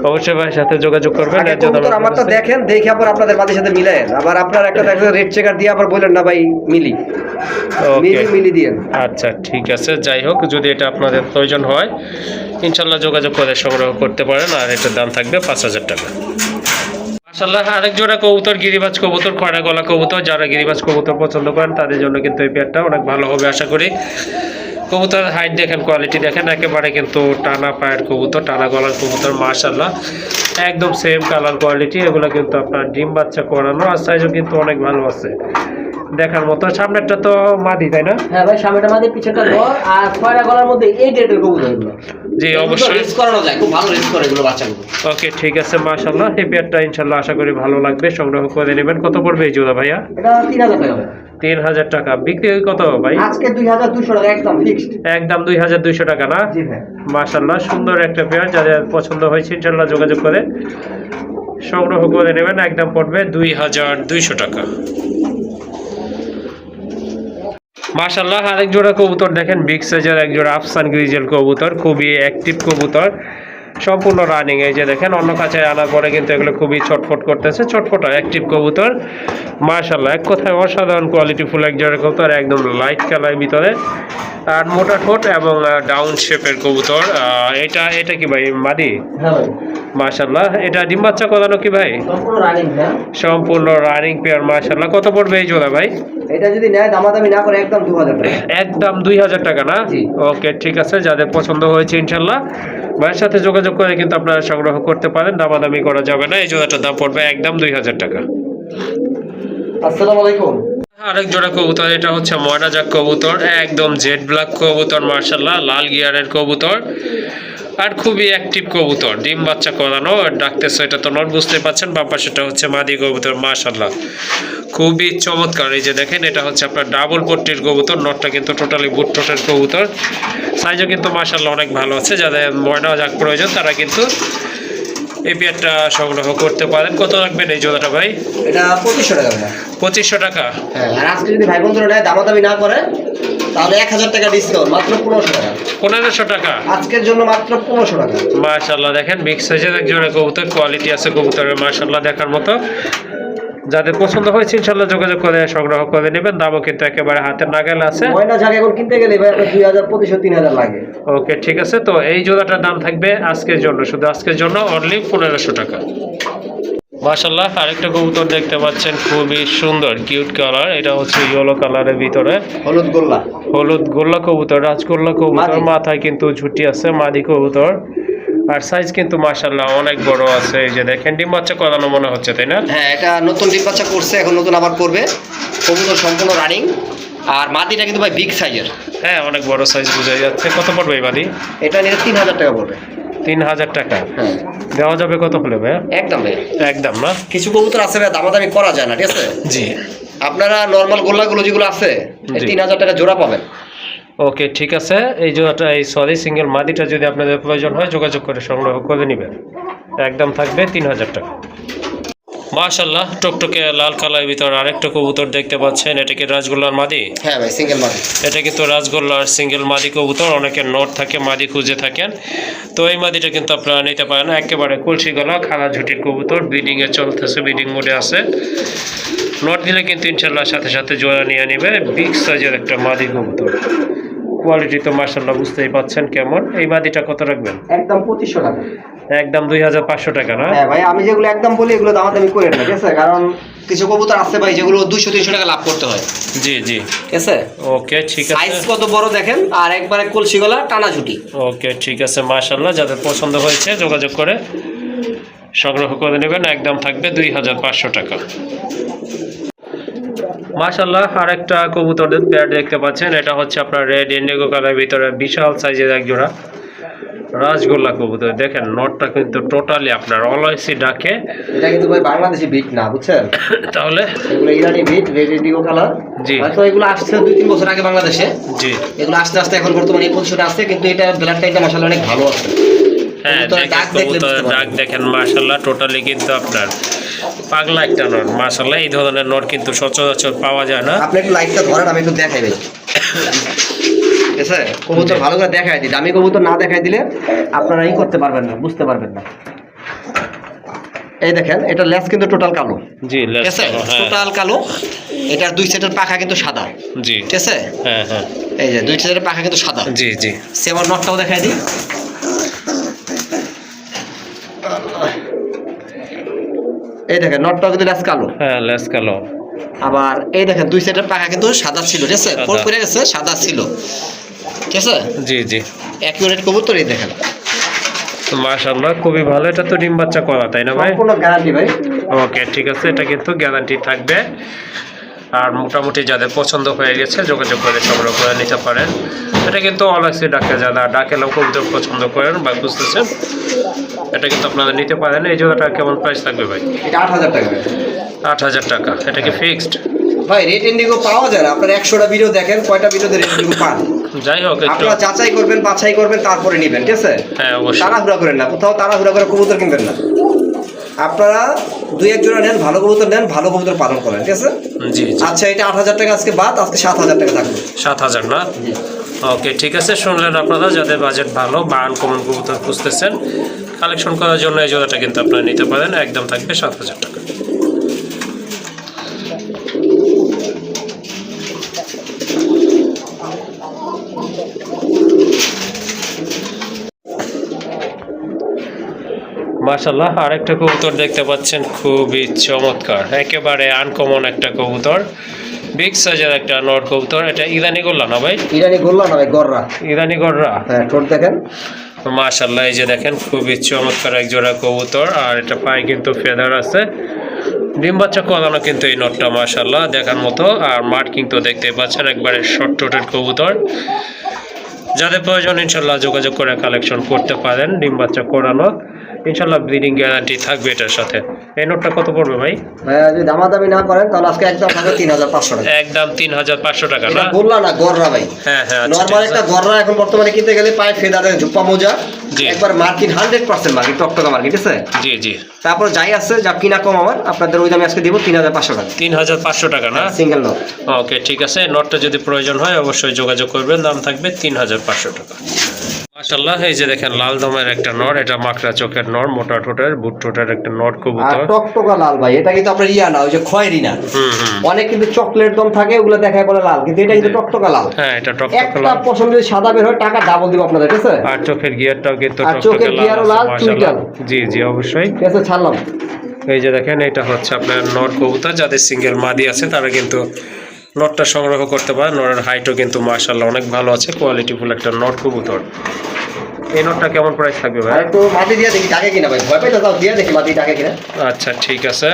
অবশ্যই ভাইয়ের সাথে যোগাযোগ করবেন। আগে কবুতর আমারটা দেখেন, দেখে আবার আপনাদের মাদির সাথে মিলায়েন। আবার আপনার একটা দেখেন রেড চেকার দিয়ে আবার বলেন না ভাই মিলি। ওকে মিলি দিয়েন। আচ্ছা ঠিক আছে। যাই হোক, যদি এটা আপনাদের প্রয়োজন হয় ইনশাল্লাহ যোগাযোগ করে সংগ্রহ করতে পারেন। আর এটার দাম থাকবে 5000 টাকা। মাশাআল্লাহ, আরেক জোড়া কবুতর, গিরিবাজ কবুতর, খয়রা গলা কবুতর। যারা গিরিবাজ কবুতর পছন্দ করেন তাদের জন্য কিন্তু এই পেয়ারটা অনেক ভালো হবে আশা করি। কবুতরের হাইট দেখেন, কোয়ালিটি দেখেন, একেবারে কিন্তু টানা পায়ের কবুতর, টানা গলার কবুতর। মাশাআল্লাহ, একদম সেম কালার কোয়ালিটি। এগুলো কিন্তু আপনার ডিম বাচ্চা করানো, আর সাইজও কিন্তু অনেক ভালো আছে, দেখার মতো। সামনেরটা তো মাদি তাই না? হ্যাঁ ভাই, সামনেটা মাদি, পিছনটা গর। আর খয়রা গলার মধ্যে এই ডেটের কবুতর এগুলো। জি অবশ্যই রেস করানো যায়, খুব ভালো রেস করে এগুলো বাচ্চাগুলো। ওকে ঠিক আছে। মাশাআল্লাহ, এই পেয়ারটা ইনশাআল্লাহ আশা করি ভালো লাগবে, সংগ্রহ করে নেবেন। কত পড়বে এই জোড়া ভাইয়া? এটা 3000 টাকা ভাই। 3000 টাকা। বিক্রি কত ভাই? আজকে 2200 টাকা একদম ফিক্সড। একদম 2200 টাকা না? জি ভাই। মাশাআল্লাহ, সুন্দর একটা পেয়ার। যাদের পছন্দ হয়েছে ইনশাআল্লাহ যোগাযোগ করে সংগ্রহ করে নেবেন। একদম পড়বে 2200 টাকা। মাশাআল্লাহ, আরেক জোড়া কবুতর দেখেন, বিগ সাইজের এক জোড়া আফসান গ্রিজেল কবুতর, খুবই অ্যাক্টিভ কবুতর, সম্পূর্ণ রানিং। এই যে দেখেন, অন্য কাছে আনার পরে কিন্তু এগুলো খুবই ছটফট করতেছে, ছটফট অ্যাক্টিভ কবুতর। মাশাআল্লাহ, এক কথায় অসাধারণ কোয়ালিটি ফুল এক জোড়া কবুতর, একদম লাইট কালার ভিতরে, আর মোটা ঠোঁট এবং ডাউন শেপের কবুতর। এটা কি ভাই মাদি? হ্যাঁ ভাই। মাশাআল্লাহ, এটা ডিম বাচ্চা করানো কি ভাই? সম্পূর্ণ রানিং ভাই। সম্পূর্ণ রানিং পেয়ার। মাশাআল্লাহ, কত পড়বে এই জোড়া ভাই? এটা যদি নেয় দামাদামি না করে একদম 2000 টাকা। একদম 2000 টাকা না? জি। ওকে ঠিক আছে, যাদের পছন্দ হয়েছে ইনশাআল্লাহ ভাইয়ের সাথে যোগাযোগ করে কিন্তু আপনারা সংগ্রহ করতে পারেন, দামাদামি করা যাবে না। এই জোড়াটার দাম পড়বে একদম 2000 টাকা। আসসালামু আলাইকুম। আরেক জোড়া কবুতর, এটা হচ্ছে ময়না জাক কবুতর, একদম জেড ব্ল্যাক কবুতর। মাশাআল্লাহ, লাল গিয়ারের কবুতর, আর খুবই অ্যাক্টিভ কবুতর, ডিম বাচ্চা করানো। ডাকতেছে, এটা তো নট বুঝতে পারছেন, বাম পাশেটা হচ্ছে মাদি কবুতর। মাশাআল্লাহ, খুবই চমৎকার। এই যে দেখেন, এটা হচ্ছে আপনার ডাবল পট্টির কবুতর, নটটা কিন্তু টোটালি বুট ঠোঁটের কবুতর, সাইজও কিন্তু মাশাআল্লাহ অনেক ভালো আছে। যাদের ময়না জাক প্রয়োজন তারা কিন্তু এই পেয়ারটা সংগ্রহ করতে পারেন। কত রাখবেন এই জোড়াটা ভাই? এটা 2500 টাকা ভাই। 2500 টাকা। হ্যাঁ, আর আজকে যদি ভাই বন্ধুরা নেয় দামাদামি না করে তাহলে 1000 টাকা ডিসকাউন্ট, মাত্র 1500 টাকা। 1500 টাকা আজকের জন্য মাত্র 1500 টাকা। মাশাআল্লাহ, দেখেন বিগ সাইজের এক জোড়া কবুতর, কোয়ালিটি আছে কবুতরের মাশাআল্লাহ দেখার মতো। যাদের পছন্দ হয়েছে ইনশাআল্লাহ যোগাযোগ করে সংগ্রহ করে নেবেন। দামও কিন্তু একেবারে হাতের নাগালে আছে। ময়না ঝাড় এখন কিনতে গেলে ভাই আপনার 2000 2500 3000 লাগে। ওকে, ঠিক আছে। তো এই জোড়াটার দাম থাকবে আজকের জন্য, শুধু আজকের জন্য অনলি 1500 টাকা। মাশাআল্লাহ, আরেকটা কবুতর দেখতে পাচ্ছেন, খুবই সুন্দর কিউট কালার। এটা হচ্ছে ইয়েলো কালারের ভিতরে হলুদ গোল্লা, হলুদ গোল্লা কবুতর, রাজগোল্লা কবুতর। মাথায় কিন্তু ঝুটি আছে, মাদি কবুতর। আর সাইজ কিন্তু মাশাআল্লাহ অনেক বড় আছে। এই যে দেখেন, ডিম বাচ্চা করানো মনে হচ্ছে, তাই না? হ্যাঁ, এটা নতুন ডিম বাচ্চা করছে, এখন নতুন আবার করবে। কবুতর সম্পূর্ণ রানিং। আর মাদিটা কিন্তু ভাই বিগ সাইজের। হ্যাঁ, অনেক বড় সাইজ বোঝা যাচ্ছে। কত পড়বে এই মাদি? এটা নিলে 3000 টাকা পড়বে। 3000 টাকা হ্যাঁ, দেওয়া যাবে কত হলে ভাই? একদম ভাই, একদম না? কিছু কবুতর আছে ভাই দামাদামি করা যায় না, ঠিক আছে? জি। আপনারা নর্মাল গোল্লাগুলো যেগুলো আছে জি। 3000 টাকা জোড়া পাবেন। ওকে, ঠিক আছে। এই জোড়াটা, এই সরি সিঙ্গেল মাদিটা যদি আপনাদের প্রয়োজন হয় যোগাযোগ করে সংগ্রহ করে নেবেন। একদম থাকবে 3000 টাকা। মাশাআল্লাহ, টকটকে লাল কালারের ভিতর আরেকটা কবুতর দেখতে পাচ্ছেন। এটা কি রাজগোল্লার মাদি? হ্যাঁ ভাই, সিঙ্গেল মাদি। এটা কিন্তু রাজগোল্লার সিঙ্গেল মাদি কবুতর। অনেকের নোট থাকে, মাদি খুঁজে থাকেন, তো এই মাদিটা কিন্তু আপনারা নিতে পারেন। একেবারে কলসি গলা, খালা ঝুটির কবুতর, ব্রিডিংয়ে চলতেছে, ব্রিডিং মোডে আছে। নোট দিলে কিন্তু ইনশাল্লাহ সাথে সাথে জোড়া নিয়ে নেবে। বিগ সাইজের একটা মাদি কবুতর, কোয়ালিটি তো মাশাআল্লাহ বুঝতেই পাচ্ছেন কেমন। এই মাদিটা কত রাখবেন? একদম 2500 টাকা। একদম 2500 টাকা না? হ্যাঁ ভাই, আমি যেগুলো একদম বলি এগুলো দামাদামি করে না, ঠিক আছে? কারণ কিছু কবুতর আছে ভাই যেগুলো 200-300 টাকা লাভ করতে হয়। জি জি, ঠিক আছে? ওকে, ঠিক আছে। সাইজ কত বড় দেখেন, আর একবারে কলসি গলা, টানা ঝুটি। ওকে, ঠিক আছে। মাশাআল্লাহ, যাদের পছন্দ হয়েছে যোগাযোগ করে সংগ্রহ করে নেবেন। একদম থাকবে 2500 টাকা। মাশাআল্লাহ, আরেকটা কবুতরের পেয়ার দেখতে পাচ্ছেন। এটা হচ্ছে আপনার রেড ইন্ডিগো কালারের ভিতরে বিশাল সাইজের এক জোড়া রাজগোল্লা কবুতর। দেখেন নটটা কিন্তু টোটালি আপনার অলওয়েসি ডাকে। এটা কিন্তু ভাই বাংলাদেশি বিট না, বুঝছেন? তাহলে এগুলো ইরানি বিট, রেড ইন্ডিগো কালার। জি। হয়তো এগুলো আসছে 2-3 বছর আগে বাংলাদেশে। জি। এগুলো আস্তে আস্তে এখন বর্তমানে এই পজিশনে আছে, কিন্তু এটা ব্ল্যাক টাইপটা মাশাআল্লাহ অনেক ভালো আছে। হ্যাঁ, কবুতরের ডাক দেখলে বুঝতে কবুতরের ডাক পারবেন। দেখেন মাশাআল্লাহ, টোটালি কিন্তু আপনার পাগলা একটা নট। মাশাআল্লাহ, এই ধরনের নট কিন্তু সচরাচর পাওয়া যায় না। আপনি একটু লাইটটা ধরেন, আমি একটু দেখাই ভাই। ঠিক আছে? কবুতর ভালো করে দেখাই দিই। দামি কবুতর না দেখাই দিলে আপনারা ই করতে পারবেন না, বুঝতে পারবেন না। এই দেখেন, এটা লেজ কিন্তু টোটাল কালো। জি, ঠিক আছে? টোটাল কালো। এটার দুই সেটের পাখা কিন্তু সাদা। জি। ঠিক আছে? হ্যাঁ হ্যাঁ, এই যে দুই সেটের পাখা কিন্তু সাদা। জি জি। সেবার নটটাও দেখাই দিই। এই দেখেন, নটটাও কিন্তু লেজ কালো। হ্যাঁ, লেস কালো। আবার এই দেখেন, দুই সেটের পাখা কিন্তু সাদা ছিল, ঠিক আছে? সাদা। ফোর করে গেছে, সাদা ছিল। ঠিক আছে? জি জি। অ্যাকিউরেট কবুতর। এই দেখেন, মাশাআল্লাহ, খুবই ভালো। এটা তো ডিম বাচ্চা করা, তাই না ভাই? সম্পূর্ণ গ্যারান্টি ভাই। ওকে, ঠিক আছে। এটা কিন্তু গ্যারান্টি থাকবে। আর মোটামুটি যাদের পছন্দ হয়ে গেছে যোগাযোগ করে সংগ্রহ করে নিতে পারেন। এটা কিন্তু অলওয়েসি ডাকে, যারা ডাকেলেও কবুতর পছন্দ করেন বা বুঝতেছেন, এটা কিন্তু আপনারা নিতে পারেন। এই জোড়াটা কেমন প্রাইস থাকবে ভাই? এটা 8000 টাকা ভাই। 8000 টাকা। এটা কি ফিক্সড? ভাই, রেড ইন্ডিগো পাওয়া যায় না। আপনারা 100টা ভিডিও দেখেন, কয়টা ভিডিওতে রেড ইন্ডিগো পান? যাই হোক, একটু আপনারা যাচাই করবেন, বাছাই করবেন, তারপরে নেবেন, ঠিক আছে? হ্যাঁ অবশ্যই। তাড়াহুড়া করেন না, কোথাও তাড়াহুড়া করে কবুতর কিনবেন না। আপনারা 2-1 জোড়া নেন, ভালো কবুতর নেন, ভালো কবুতর পালন করেন, ঠিক আছে? জি জি। আচ্ছা, এটা 8000 টাকা আজকে বাদ, আজকে 7000 টাকা থাকবে। 7000 না? ওকে, ঠিক আছে। শুনলেন আপনারা, যাদের বাজেট ভালো বা আনকমন কবুতর খুঁজতেছেন, কালেকশন করার জন্য এই জোড়াটা কিন্তু আপনারা নিতে পারেন। একদম থাকবে 7000 টাকা। মাশাআল্লাহ, আরেকটা কবুতর দেখতে পাচ্ছেন, খুবই চমৎকার, একেবারে আনকমন একটা কবুতর। বিগ সাইজের একটা নর কবুতর। এটা ইরানি গোল্লা না ভাই? ইরানি গোল্লা না ভাই, গররা। ইরানি গররা। হ্যাঁ, ঠোঁট দেখেন। মাশাআল্লাহ, এই যে দেখেন, খুবই চমৎকার এক জোড়া কবুতর। আর এটা পায়ে কিন্তু ফেদার আছে। ডিম বাচ্চা করানো কিন্তু এই নটটা মাশাআল্লাহ দেখার মতো। আর মাঠ কিন্তু দেখতে পাচ্ছেন, একবারে শর্ট টোটের কবুতর। যাদের প্রয়োজন ইনশাল্লাহ যোগাযোগ করে কালেকশন করতে পারেন। ডিম বাচ্চা করানো, ইনশাল্লাহ ব্রিডিং গ্যারান্টি থাকবে এটার সাথে। এই নোটটা কত পড়বে ভাই? ভাইয়া, যদি দামাদামি না করেন তাহলে আজকে একদম থাকবে 3500 টাকা। একদম 3500 টাকা এটা না? গোল্লা না, গররা ভাই। হ্যাঁ হ্যাঁ, আচ্ছা, নরমাল ঠিক একটা আছে। গররা এখন বর্তমানে কিনতে গেলে পায়ে ফেদার, ঝুপ্পা মোজা, জি। একবার মার্কিন 100% মার্কিন, টকটকা মার্কিন, ঠিক আছে? জি জি। তারপর যাই আছে যা কিনা কম আমার, আপনাদের ওই দামে আজকে দিব 3500 টাকা 3500 টাকা না? Single not. ওকে ঠিক আছে, নটটা যদি প্রয়োজন হয় অবশ্যই যোগাযোগ করবেন, দাম থাকবে 3500 টাকা। মাশাআল্লাহ, এই যে দেখেন লাল দমের একটা নর, এটা মাকড়া চোখের নর, মোটা ঠোঁটের, বুট ঠোঁটের একটা নর আর কবুতর। টকটকা লাল ভাই, এটা কিন্তু আপনার ইয়া না, ওই যে খয়েরি না। হুম। অনেক কিন্তু চকলেট দম থাকে, ওগুলো দেখায় বলে লাল, কিন্তু এটা কিন্তু টকটকা লাল। হ্যাঁ, এটা টকটকা একটা লাল। পছন্দ যদি সাদা বের হয় টাকা ডাবল দিব আপনাদের, ঠিক আছে? আর চোখের গিয়ারটাও কিন্তু আর টকটকা চোখের লাল গিয়ারও আছে, লাল, মাশাআল্লাহ। চুইটাল। জি জি অবশ্যই। ঠিক আছে, ছাড়লাম। এই যে দেখেন, এটা হচ্ছে আপনার নর কবুতর, যাদের সিঙ্গেল মাদি আছে তারা কিন্তু নটটা সংগ্রহ করতে পারে। নরের হাইটও কিন্তু মাশাআল্লাহ অনেক ভালো আছে, কোয়ালিটিফুল একটা নট কবুতর। এই নটটা কেমন প্রাইস থাকবে আর ভাই? একটু মাটি দিয়ে দেখি টাকা কিনা ভাই, ভয় পাইতে যাও, দিয়ে দেখি মাটি টাকা কিনা। আচ্ছা ঠিক আছে।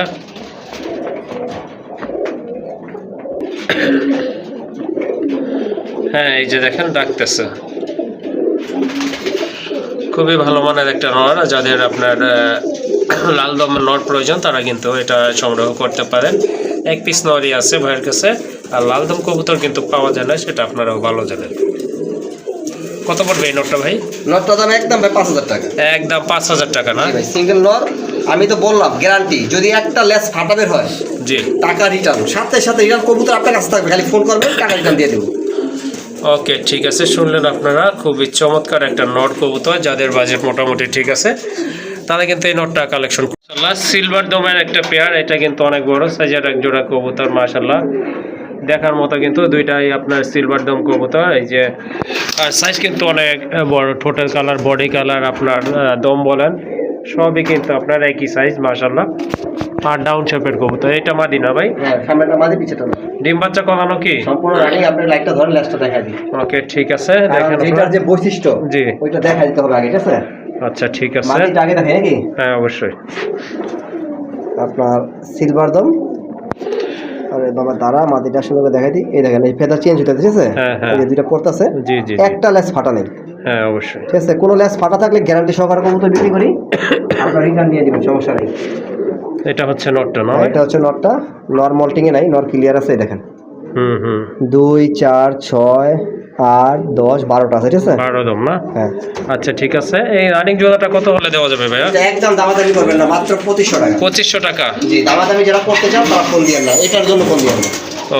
হ্যাঁ, এই যে দেখেন ডাকতেছে, খুবই ভালো মানের একটা নর। যাদের আপনার লাল দমের নর প্রয়োজন তারা কিন্তু এটা সংগ্রহ করতে পারেন। এক পিস নরই আছে ভাইয়ের কাছে, আর লাল দম কবুতর কিন্তু পাওয়া যায় না, সেটা আপনারাও ভালো জানেন। কত পড়বে এই নটটা ভাই? নটটা দাম একদম ভাই 5000 টাকা। একদম 5000 টাকা না? জি ভাই, সিঙ্গেল নর। আমি তো বললাম গ্যারান্টি, যদি একটা লেস ফাটা বের হয় জি। টাকা রিটার্ন, সাথে সাথে রিটার্ন কবুতর আপনার কাছে থাকবে, খালি ফোন করবেন টাকা রিটার্ন দিয়ে দেবো। ওকে ঠিক আছে, শুনলেন আপনারা, খুবই চমৎকার একটা নট কবুতর। যাদের বাজেট মোটামুটি ঠিক আছে তারা কিন্তু এই নটটা কালেকশন মাশাআল্লাহ। সিলভার দমের একটা পেয়ার, এটা কিন্তু অনেক বড় সাইজের এক জোড়া কবুতর, মাশাআল্লাহ দেখার মতো কিন্তু দুইটাই আপনার সিলভার দম কবুতর। এই যে আর সাইজ কিন্তু অনেক বড়, ঠোঁটের কালার, বডি কালার, আপনার দম বলেন সবই কিন্তু আপনার একই সাইজ, মাশাআল্লাহ। আর ডাউন শেপের কবুতর, এটা মাদি না ভাই? হ্যাঁ, সামনেটা মাঝে পিছেটা না। ডিম বাচ্চা করানো কি? সম্পূর্ণ রানিং। আপনার লাইটটা ধরে লেসটা দেখাই দিই। ওকে ঠিক আছে, দেখেন এটার আপনারা। যে বৈশিষ্ট্য জি। ওইটা দেখাই দিতে হবে আগে, ঠিক আছে? আচ্ছা ঠিক আছে। মাটিটা আগে দেখেন নাকি? হ্যাঁ অবশ্যই। আপনার সিলভার দম, আরে বাবা দাঁড়া, মাটিটা সুন্দর করে দেখাই দিই। এই দেখেন, এই ফেদার চেঞ্জ হতে, ঠিক আছে? হ্যাঁ, হ্যাঁ। এই যে দুইটা পড়তেছে, জি জি জি। একটা লেস ফাটা নেই, হ্যাঁ অবশ্যই। ঠিক আছে? কোনো লেস ফাটা থাকলে গ্যারান্টি সহকারে কবুতর বিক্রি করি, আপনার রিটার্ন দিয়ে দিবেন, সমস্যা নেই। এটা হচ্ছে নটটা না? এটা হচ্ছে নটটা, নর মল্টিং এ নাই, নর ক্লিয়ার আছে, এই দেখেন। হুম। 2 4 6 8 10 12টা আছে, ঠিক আছে? 12 দম না? হ্যাঁ। আচ্ছা ঠিক আছে। এই রানিং জোড়াটা কত হলে দেওয়া যাবে ভাইয়া? এটা একদম দামাদামি করবেন না, মাত্র 2500 টাকা। 2500 টাকা? জি, দামাদামি যারা করতে চান তারা ফোন দিয়েন না, এটার জন্য ফোন দিয়েন না।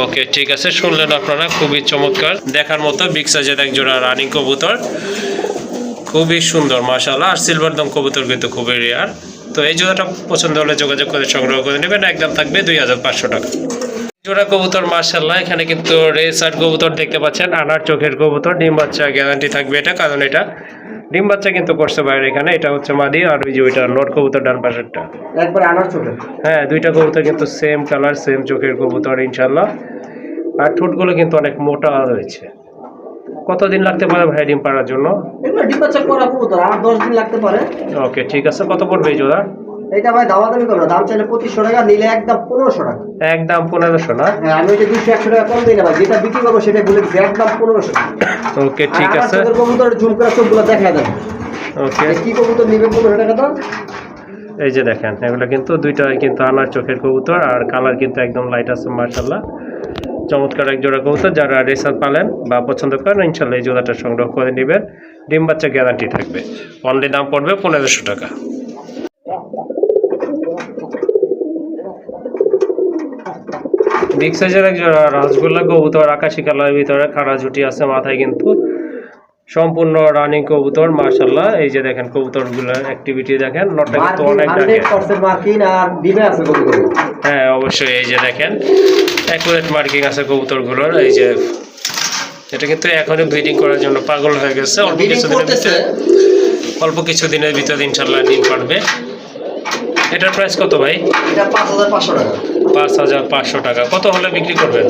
ওকে ঠিক আছে, শুনলেন আপনারা, খুবই চমৎকার দেখার মতো বিগ সাইজের এক জোড়া রানিং কবুতর, খুবই সুন্দর মাশাআল্লাহ। আর সিলভার দম কবুতর কিন্তু খুবই রেয়ার। তো এই জোড়াটা পছন্দ হলে যোগাযোগ করে সংগ্রহ করে নেবেন, একদম থাকবে 2500 টাকা। জোড়া কবুতর মাশাআল্লাহ, এখানে কিন্তু রেসার কবুতর দেখতে পাচ্ছেন, আনার চোখের কবুতর, ডিম বাচ্চা গ্যারান্টি থাকবে এটা, কারণ এটা ডিম বাচ্চা কিন্তু করছে বাইরে। এখানে এটা হচ্ছে মাদি, আর ওই যে ওইটা নট কবুতর ডান পাশেরটা। একবার আনার চোখে। হ্যাঁ, দুইটা কবুতর কিন্তু সেম কালার, সেম চোখের কবুতর ইনশাল্লাহ। আর ঠোঁটগুলো কিন্তু অনেক মোটা রয়েছে। কতদিন লাগতে পারে ভাই ডিম পাড়ার জন্য? এগুলো ডিম বাচ্চা করা কবুতর, আর 10 দিন লাগতে পারে। ওকে ঠিক আছে, কত পড়বে এই জোড়া? এটা ভাই দামাদামি করবে, দাম চাইলে 2500 টাকা, নিলে একদম 1500 টাকা। একদম 1500 না? হ্যাঁ, আমি ওইটা 200-100 টাকা কম দিই না ভাই, যেটা বিক্রি করবো সেটাই বলে দিচ্ছি, একদম 1500 টাকা। ওকে ঠিক আছে। আর কবুতর জুম করে চোখগুলো দেখা দেন। ওকে কি কবুতর নিবে 1500 টাকা দাম? এই যে দেখেন, এগুলো কিন্তু দুইটাই কিন্তু আনার চোখের কবুতর, আর কালার কিন্তু একদম লাইট আছে মাশাআল্লাহ। চমৎকার এক জোড়া কবুতর, যারা রেসার পালেন বা পছন্দ করেন ইনশাল্লাহ এই জোড়াটা সংগ্রহ করে নেবেন, ডিম বাচ্চা গ্যারান্টি থাকবে। অনলি দাম পড়বে 1500 টাকা। বিগ সাইজের এক জোড়া রাসগোল্লা কবুতর, আকাশি কালারের ভিতরে খাড়া ঝুটি আছে, মাথায় কিন্তু সম্পূর্ণ রানিং কবুতর মাশাআল্লাহ। এই যে দেখেন কবুতরগুলোর অ্যাক্টিভিটি দেখেন, নটটা কিন্তু অনেক ডাকে। 100% মার্কিং আর ডিমে আছে কবুতর। হ্যাঁ অবশ্যই, এই যে দেখেন অ্যাকুরেট মার্কিং আছে কবুতরগুলোর। এই যে এটা কিন্তু এখনই ব্রিডিং করার জন্য পাগল হয়ে গেছে, অল্প কিছু দিনের ভিতরে ইনশাল্লাহ ডিম পারবে। এটার প্রাইস কত ভাই? এটা 5500 টাকা। 5500 টাকা। কত হলে বিক্রি করবেন?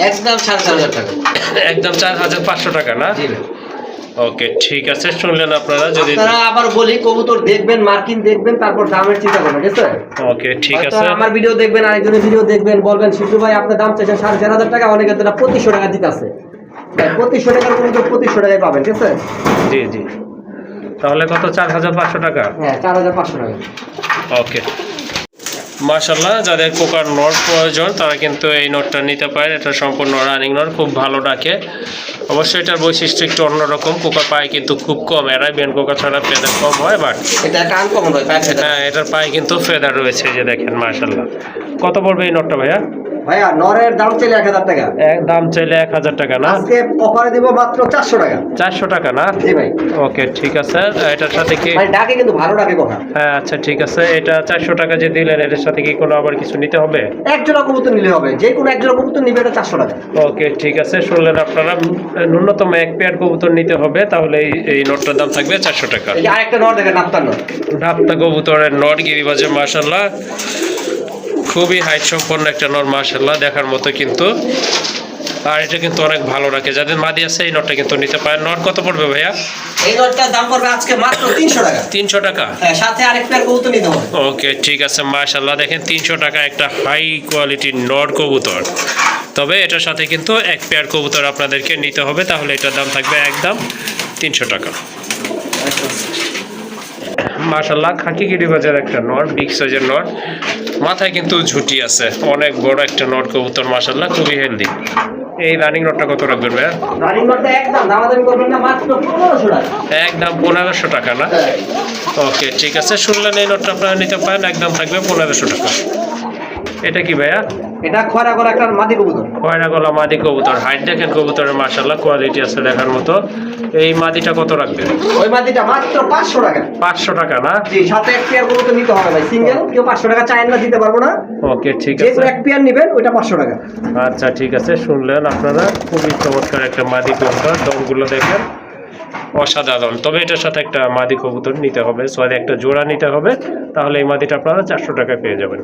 একদম 4500 টাকা। একদম 4500 টাকা না? জি। ওকে ঠিক আছে, শুনলেন আপনারা। যদি আপনারা আবার বলি, কবুতর দেখবেন, মার্কিং দেখবেন, তারপর দামের চিন্তা করবেন, ঠিক আছে? ওকে ঠিক হয়তো আছে। আমার ভিডিও দেখবেন, আরেকজনের ভিডিও দেখবেন, বলবেন শিশু ভাই আপনার দাম চাইছেন 4500 টাকা, অনেকে তো 2500 টাকা দিতে আছে। 2500 টাকার কবুতর 2500 টাকায় পাবেন, ঠিক আছে? জি জি। তাহলে কত? 4500 টাকা? হ্যাঁ, 4500 টাকা। ওকে মাশাআল্লাহ, যাদের কোকার নর প্রয়োজন তারা কিন্তু এই নটটা নিতে পারেন। এটা সম্পূর্ণ রানিং নর, খুব ভালো ডাকে। অবশ্যই এটার বৈশিষ্ট্য একটু অন্যরকম। কোকার পায়ে কিন্তু খুব কম, অ্যারাবিয়ান কোকা ছাড়া ফেদার কম হয়, বাট এটা একটা আনকমন হয় পায়ে ফেদার। হ্যাঁ, এটার পায়ে কিন্তু ফেদার রয়েছে, এই যে দেখেন মাশাআল্লাহ। কত পড়বে এই নটটা ভাইয়া? ভাইয়া নরের দাম চাইলে 1000 টাকা, দাম চাইলে 1000 টাকা না? আজকে অফারে দিব মাত্র 400 টাকা। 400 টাকা না? জি ভাই। ওকে, ঠিক আছে। এটার সাথে কি ভাই ডাকে কিন্তু ভালো ডাকে কথা। হ্যাঁ, আচ্ছা ঠিক আছে। এটা 400 টাকা যে দিলেন, এটার সাথে কি কোনো আবার কিছু নিতে হবে? এক জোড়া কবুতর নিলে হবে, যে কোনো এক জোড়া কবুতর নিবে এটা 400 টাকা। ওকে, ঠিক আছে। শুনলেন আপনারা, ন্যূনতম এক পেয়ার কবুতর নিতে হবে, তাহলে এই নটটার দাম থাকবে 400 টাকা। এই যে আরেকটা নর দেখেন, নাপতার নর। ঢাপটা কবুতরের নট গিরিবাজে মাশাআল্লাহ, খুবই হাইট সম্পন্ন একটা নর মাশাআল্লাহ, দেখার মতো কিন্তু। আর এটা কিন্তু অনেক ভালো রাখে। যাদের মাদি আছে এই নটটা কিন্তু নিতে পারেন। নট কত পড়বে ভাইয়া? এই নরটার দাম পড়বে আজকে মাত্র 300 টাকা। 300 টাকা? হ্যাঁ, সাথে আরেক পেয়ার কবুতর নিতে হবে। ওকে, ঠিক আছে মাশাআল্লাহ। দেখেন 300 টাকা একটা হাই কোয়ালিটির নর কবুতর। তবে এটার সাথে কিন্তু এক পেয়ার কবুতর আপনাদেরকে নিতে হবে, তাহলে এটার দাম থাকবে একদম 300 টাকা। মাশাআল্লাহ, খাকি গিরিবাজের একটা নর, বিগ সাইজের নর, মাথায় কিন্তু ঝুটি আছে, অনেক বড় একটা নর কবুতর মাশাআল্লাহ, খুবই হেলদি। এই রানিং নটটা কত রাখবেন ভাইয়া? রানিং নরটা একদম দামাদামি করবেন না, মাত্র 1500 টাকা। একদম 1500 টাকা না? ওকে, ঠিক আছে। শুনলেন, এই নটটা আপনারা নিতে পারেন, একদম থাকবে 1500 টাকা। এটা কি ভাইয়া? এটা খয়রা গলা একটা মাদি কবুতর। কয়রা গলা মাদি কবুতর, হাইট দেখেন কবুতরের মাশাআল্লাহ, কোয়ালিটি আছে দেখার মতো। এই মাদিটা কত রাখবেন? ওই মাদিটা মাত্র 500 টাকা। 500 টাকা না? জি, সাথে এক পেয়ার কবুতর নিতে হবে ভাই, সিঙ্গেল কেউ 500 টাকা চাইন না, দিতে পারবো না। ওকে, ঠিক যে আছে। এক পেয়ার নেবেন ওইটা 500 টাকা। আচ্ছা ঠিক আছে। শুনলেন আপনারা, খুবই চমৎকার একটা মাদি কবুতর, দমগুলো দেখেন অসাধারণ। তবে এটার সাথে একটা মাদি কবুতর নিতে হবে, সরি একটা জোড়া নিতে হবে, তাহলে এই মাদিটা আপনারা 400 টাকায় পেয়ে যাবেন।